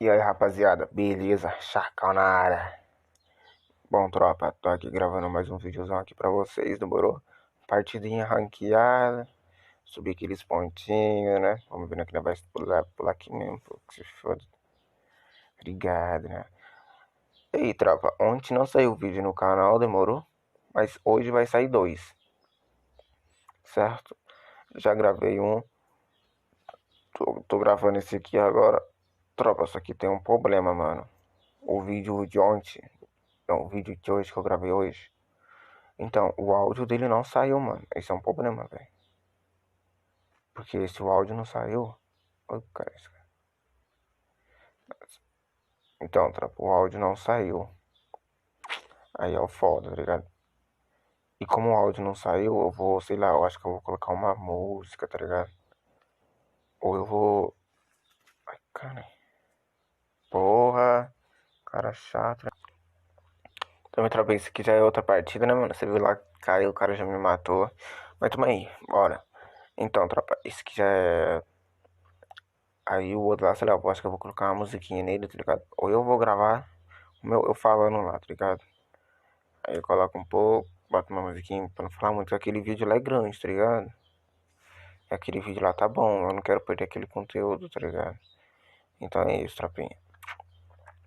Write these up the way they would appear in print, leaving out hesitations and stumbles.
E aí, rapaziada, beleza? Chacal na área. Bom, tropa, tô aqui gravando mais um videozão aqui pra vocês, demorou? Partidinha ranqueada, subir aqueles pontinhos, né? Vamos ver aqui, né? Vai pular aqui mesmo, pô, que se foda. Obrigado, né? E aí, tropa, ontem não saiu vídeo no canal, demorou? Mas hoje vai sair dois, certo? Já gravei um, tô gravando esse aqui agora. Tropa, só que tem um problema, mano. O vídeo de ontem, não, o vídeo de hoje que eu gravei hoje. Então, o áudio dele não saiu, mano. Esse é um problema, velho. Porque se o áudio não saiu. Oi, cara, então, tropa, o áudio não saiu. Aí é o foda, tá ligado? E como o áudio não saiu, eu vou, sei lá, eu acho que eu vou colocar uma música, tá ligado? Ou eu vou. Ai, cara. Porra, cara chato. Também, tropa, isso aqui já é outra partida, né, mano? Você viu lá, caiu, o cara já me matou. Mas tamo aí, bora. Então, tropa, isso aqui já é. Aí o outro lá, sei lá, eu acho que eu vou colocar uma musiquinha nele, tá ligado? Ou eu vou gravar eu falando lá, tá ligado? Aí eu coloco um pouco, boto uma musiquinha pra não falar muito, aquele vídeo lá é grande, tá ligado? Aquele vídeo lá tá bom, eu não quero perder aquele conteúdo, tá ligado? Então é isso, tropinha.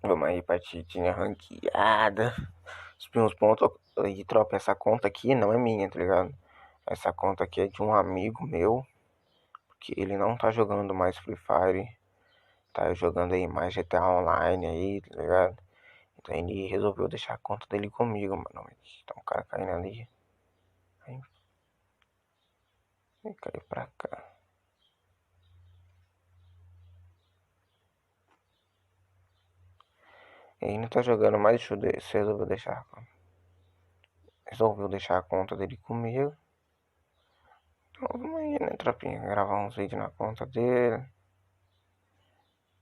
Vamos aí, partidinha ranqueada. Subir uns pontos. E tropa, essa conta aqui não é minha, tá ligado? Essa conta aqui é de um amigo meu, que ele não tá jogando mais Free Fire. Tá jogando aí mais GTA Online aí, tá ligado? Então ele resolveu deixar a conta dele comigo, mano. Então o cara caindo ali. Aí caiu pra cá. Ele não tá jogando mais, resolveu deixar. Resolveu deixar a conta dele comigo. Então vamos aí, né, tropinha? Gravar uns vídeos na conta dele.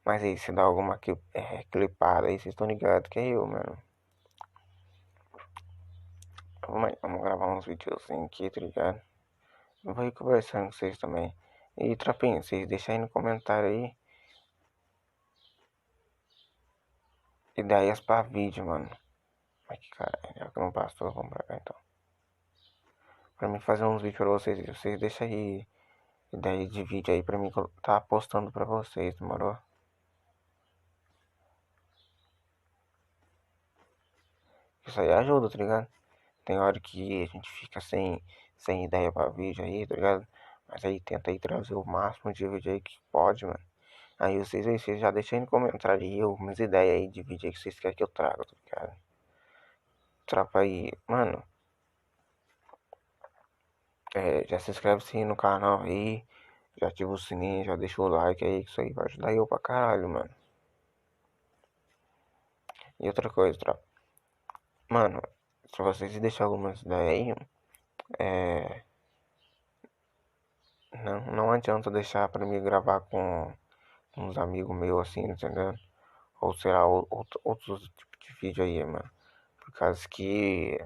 Mas aí, se dá alguma clipada aí, vocês estão ligados que é eu, mano. Vamos aí, vamos gravar uns vídeos assim aqui, tá ligado? Eu vou ir conversando com vocês também. E tropinha, vocês deixam aí no comentário aí ideias pra vídeo, mano. Mas que caralho, já que não passou, vamos pra cá então. Pra mim fazer uns vídeos pra vocês deixam aí ideia de vídeo aí pra mim tá postando pra vocês, demorou? Isso aí ajuda, tá ligado? Tem hora que a gente fica sem ideia pra vídeo aí, tá ligado? Mas aí tenta aí trazer o máximo de vídeo aí que pode, mano. Aí vocês já deixam aí no comentário aí umas ideias aí de vídeo aí que vocês querem que eu traga, tá ligado? Trapa aí, mano. Já se inscreve sim no canal aí. Já ativa o sininho, já deixa o like aí, que isso aí vai ajudar eu pra caralho, mano. E outra coisa, tropa. Mano, se vocês deixarem algumas ideias aí, não adianta deixar pra mim gravar com uns amigos meus assim, entendeu? Ou será outros tipos de vídeo aí, mano. Por causa que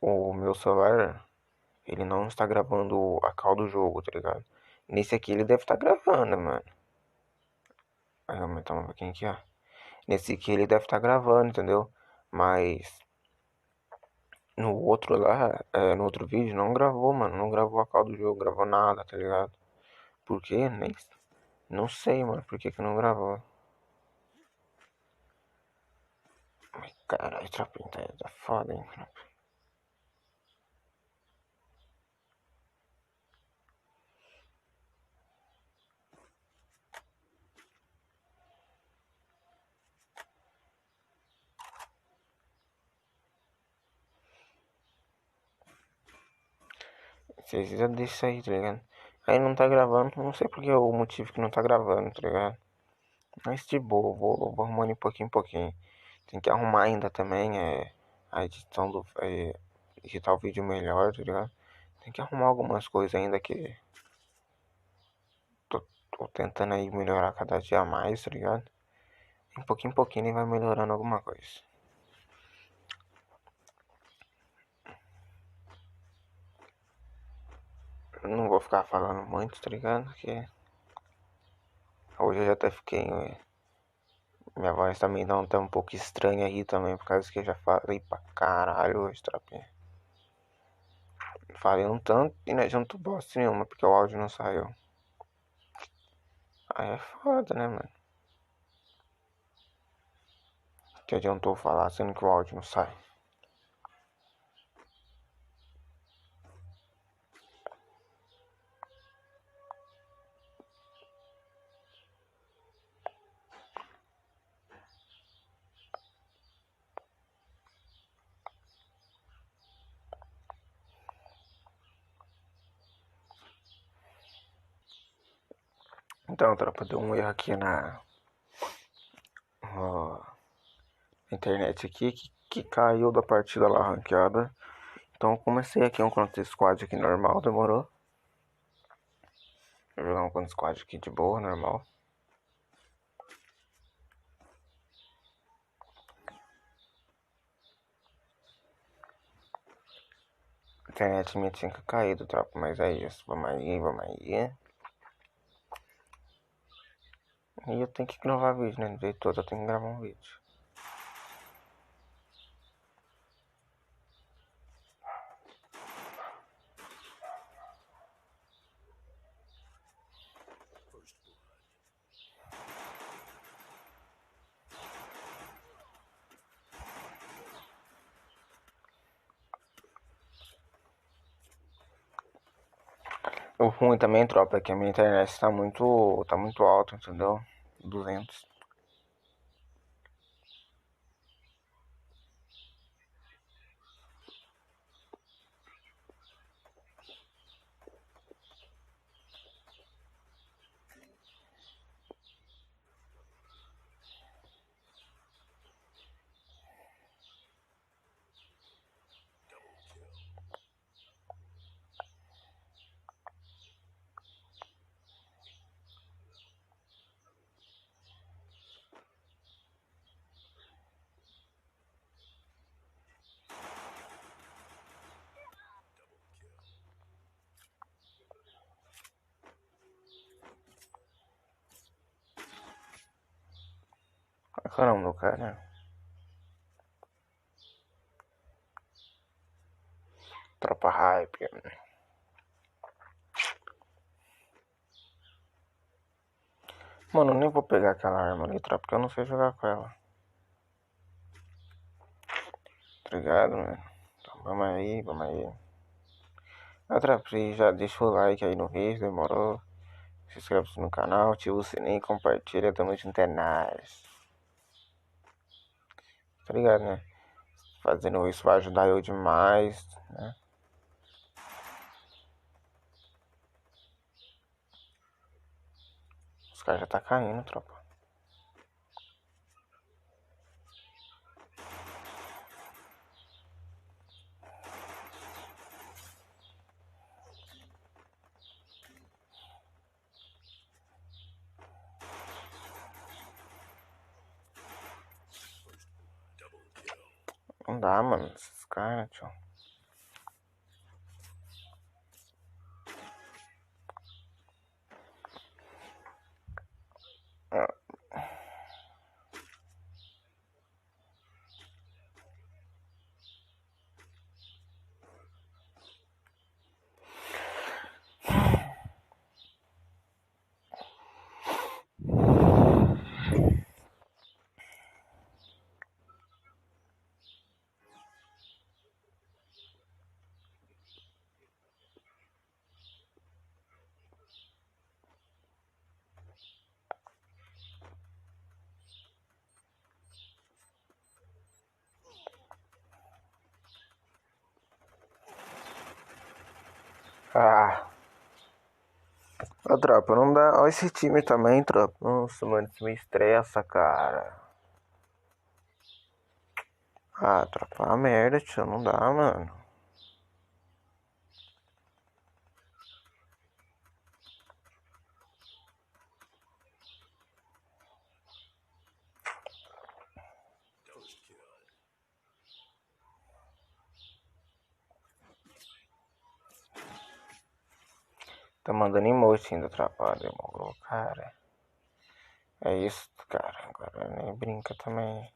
o meu celular, ele não está gravando a call do jogo, tá ligado? Nesse aqui ele deve estar gravando, mano. Aí aumentar um pouquinho aqui, ó. Nesse aqui ele deve estar gravando, entendeu? Mas no outro lá, no outro vídeo, não gravou, mano. Não gravou a call do jogo, gravou nada, tá ligado? Por quê? Nem. Não sei, mano, por que que não gravou. Ai, caralho, Trapinho, tá foda, hein? Vocês já deixam aí, tá ligado? Aí não tá gravando, não sei porque é o motivo que não tá gravando, tá ligado? Mas de boa, vou arrumando de pouquinho em pouquinho. Tem que arrumar ainda também a edição editar o vídeo melhor, tá ligado? Tem que arrumar algumas coisas ainda que tô tentando aí melhorar cada dia mais, tá ligado? Em pouquinho ele vai melhorando alguma coisa. Não vou ficar falando muito, tá ligado? Porque hoje eu já até fiquei. Minha voz também não tá um pouco estranha aí também, por causa que eu já falei pra caralho hoje, tropinha. Falei um tanto e não adiantou bosta nenhuma, porque o áudio não saiu. Aí é foda, né, mano? Que adiantou falar sendo que o áudio não sai. Então, tropa, deu um erro aqui na internet aqui que caiu da partida lá ranqueada. Então eu comecei aqui um Counter Squad aqui normal, demorou? Vou jogar um Counter Squad aqui de boa, normal. A internet minha tinha caído, tropa, mas é isso. Vamos aí, vamos aí. E eu tenho que gravar vídeo, né? Do jeito todo eu tenho que gravar um vídeo. O ruim também, tropa, é que a minha internet tá muito alta, entendeu? 200. Qual é o nome do cara? Tropa Hype. Mano, eu nem vou pegar aquela arma ali, tropa, porque eu não sei jogar com ela. Tá ligado, mano? Então vamos aí, vamos aí. Outra vez, já deixa o like aí no vídeo, demorou? Se inscreve no canal, ativa o sininho e compartilha, tamo junto, é nóis. Tá ligado, né? Fazendo isso vai ajudar eu demais, né? Os caras já tá caindo, tropa. Não dá, mano, esses caras, tio. Ah, ô, tropa, não dá. Olha esse time também, tropa. Nossa, mano, esse me estressa, cara. Ah, tropa, a merda, tio, não dá, mano. Tá mandando emoji ainda, tropa. Demorou, cara. É isso, cara. Agora nem brinca também.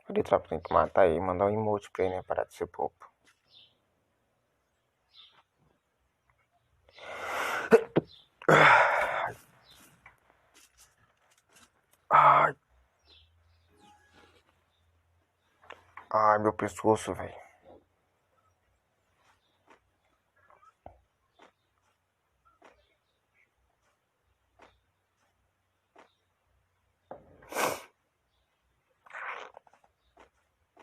Falei, tropa, tem que matar aí, mandar um emote pra ele, né? Parar de ser popo. Ai, ai, meu pescoço, velho.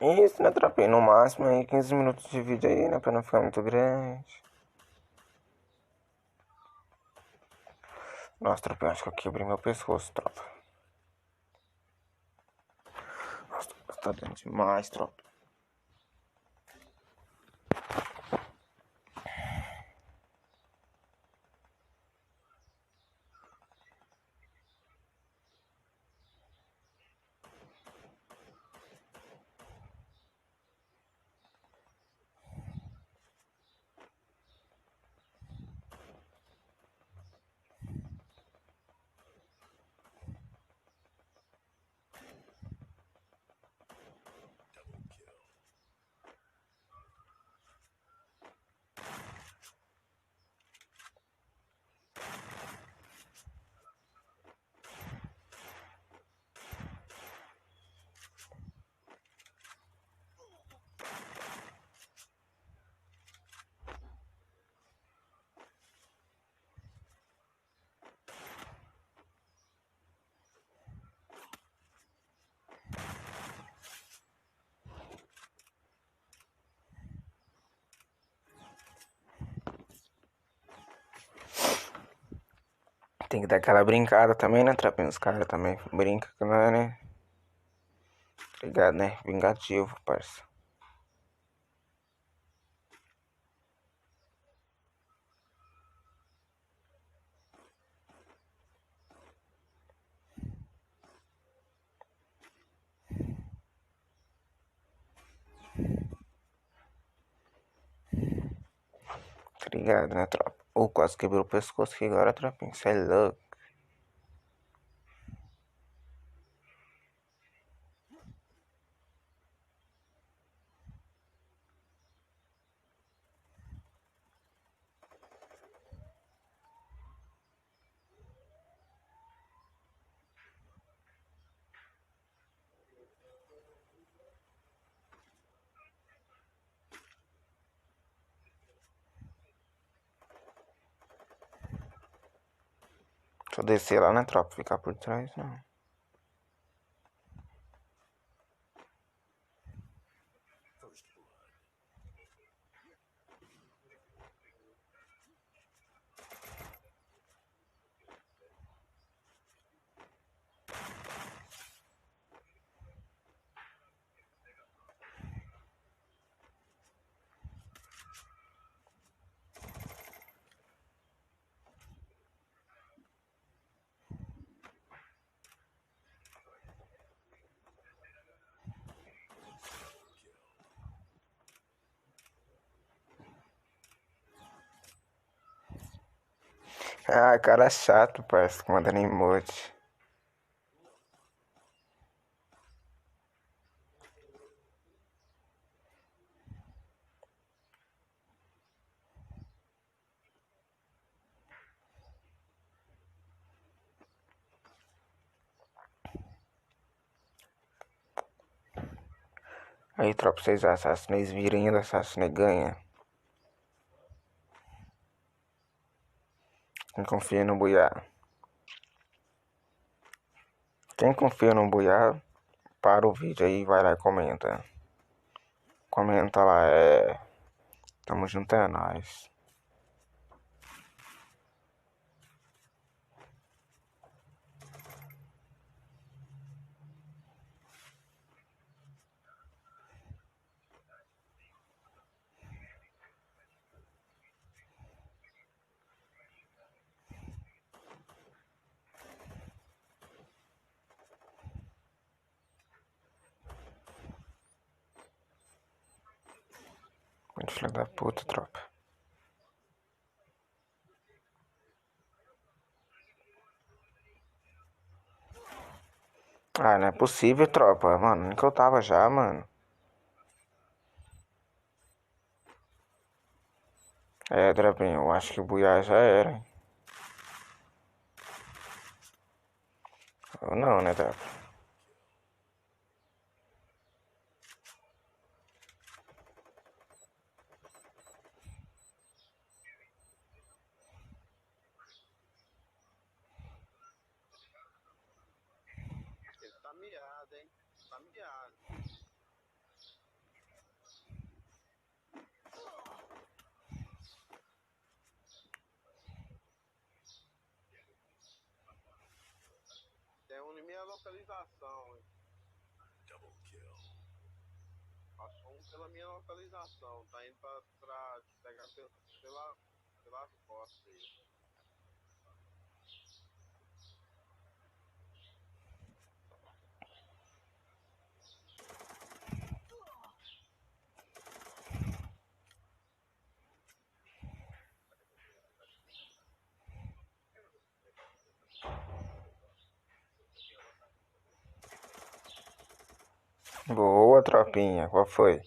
Isso, né, tropa? No máximo aí 15 minutos de vídeo aí, né? Pra não ficar muito grande. Nossa, tropa, eu acho que eu quebrei meu pescoço, tropa. Nossa, tá dando demais, tropa. Tem que dar aquela brincada também, né, trapinha? Os caras também brincam, né? Ligado, né? Vingativo, parça. Tá ligado, né, tropa? Quase quebrou o pescoço aqui agora, trapinha. Cê é louco. Deixa eu descer lá, né, tropa? Ficar por trás, não. Ah, cara chato, parça, mandando emoji. Aí, tropa, vocês assassinais viram ainda, assassinei ganha. Quem confia no Buiá? Quem confia no Buiá, para o vídeo aí, vai lá e comenta. Comenta lá, Tamo junto, é nóis. Filho da puta, tropa. Ah, não é possível, tropa. Mano, nem que eu tava já, mano. É, Drapinha, eu acho que o Buiá já era, hein? Ou não, né, Drapa? Ele tá miado, hein? Tá miado. Tem um em minha localização, hein? Passou um pela minha localização. Tá indo pra te pegar pelas costas aí. Boa, tropinha. Qual foi?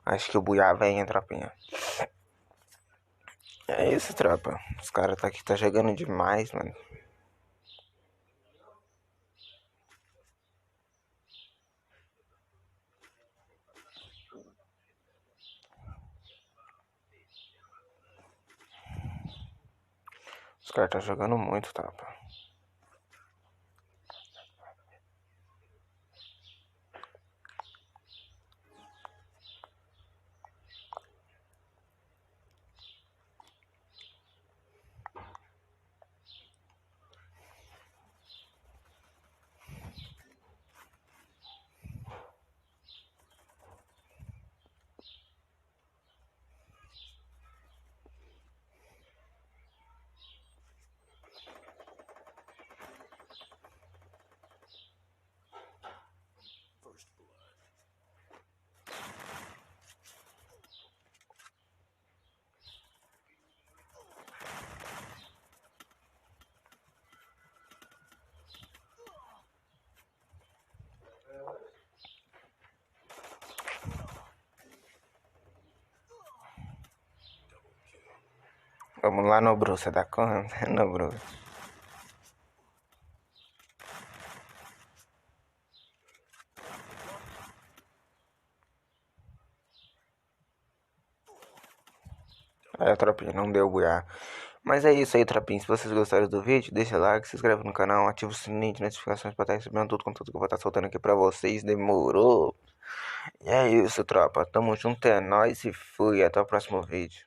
Acho que o Buiá vem, hein, tropinha. É isso, tropa. Os caras tá aqui, tá jogando demais, mano. Os caras tá jogando muito, tropa. Vamos lá no Bru, você dá conta? No Bru. É, tropinha, não deu Buiá. Mas é isso aí, tropinha. Se vocês gostaram do vídeo, deixa like, se inscreve no canal, ativa o sininho de notificações pra estar recebendo tudo conteúdo que eu vou estar soltando aqui pra vocês. Demorou? E é isso, tropa. Tamo junto, é nóis e fui. Até o próximo vídeo.